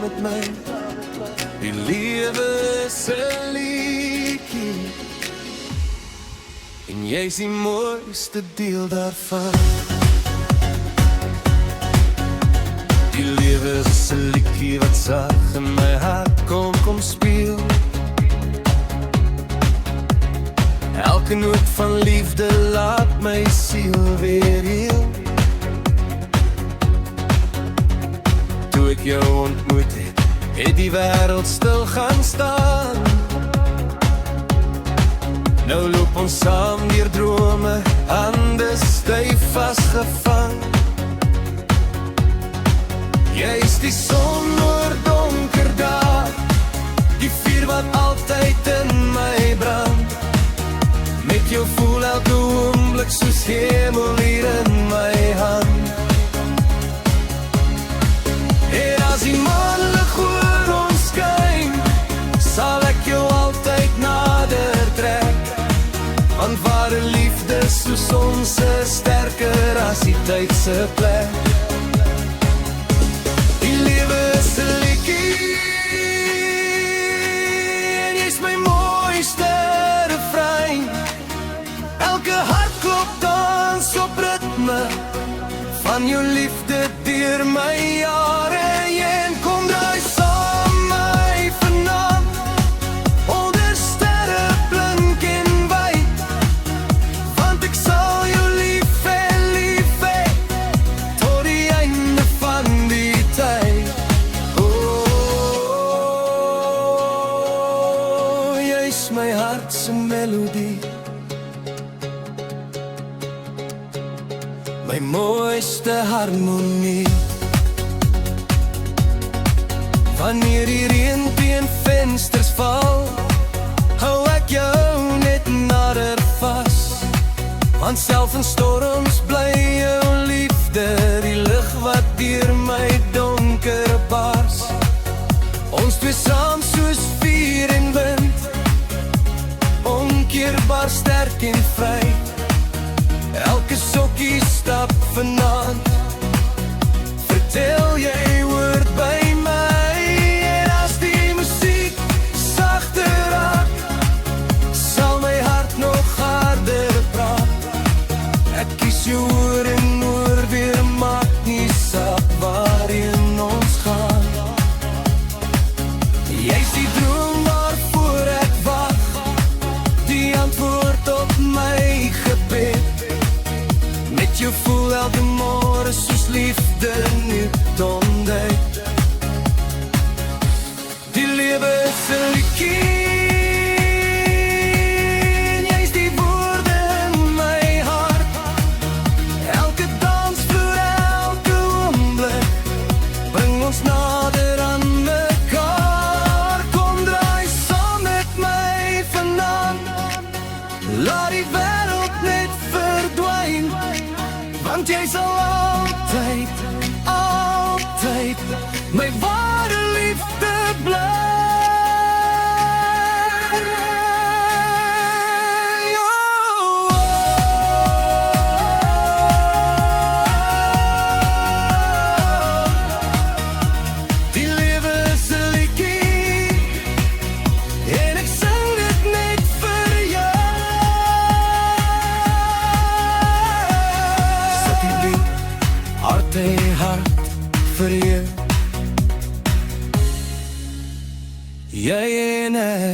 met my. Die lewe is 'n liedjie en jy is die mooiste deel daarvan. Die lewe is 'n liedjie wat sag in my hart kom speel. Elke noot van liefde laat my siel weer heel. Toe ek jou ontmoet het die wêreld stil gaan staan. Nou loop ons saam deur drome, hande styf vasgevang. Jy is die son oor donker dae, die vuur wat altyd in my brand. Met jou voel elke oomblik soos hemel hier in my hand. En as die maanlig oor ons skyn, sal ek jou altyd nader trek. Want ware liefde soos ons is sterker as die tyd se plek. Die lewe is 'n liedjie en jy's my mooiste refrein. Elke hart klop dans op ritme van jou liefde deur my jare. En kom draai saam my vanaand onder sterre blink en wyd, want ek sal jou lief hê tot die einde van die tyd. Oh, jy's my hart se melodie, my mooiste harmonie. Wanneer die reën teen vensters val, hou ek jou net nader vas. Want self in storms bly jou liefde die lig wat deur my donker bars. Ons twee saam soos vuur en wind, onkeerbaar sterk en vry. Elke sokkie stap vanaand, vertel jy woord by my. En as die musiek sagter raak, sal my hart nog harder praat. Ek kies jou oor en oor weer, maak nie saak waarheen ons gaan. Jy's die droom waarvoor ek wag, die antwoord op my gebed. Met jou voel elke môre soos liefde nuut ontdek. Die lewe is 'n liedjie en jy's die woorde in my hart. Elke dans vir elke oomblik bring ons nader aan mekaar. Kom draai saam met my vanaand, laat die wêreld net verdwyn, want jy sal altyd, altyd my ware liefde bly. Oh, oh. Die lewe is 'n liedjie en ek sing dit net vir jou. Sit die lied hart in hart vir jou, jy en ek.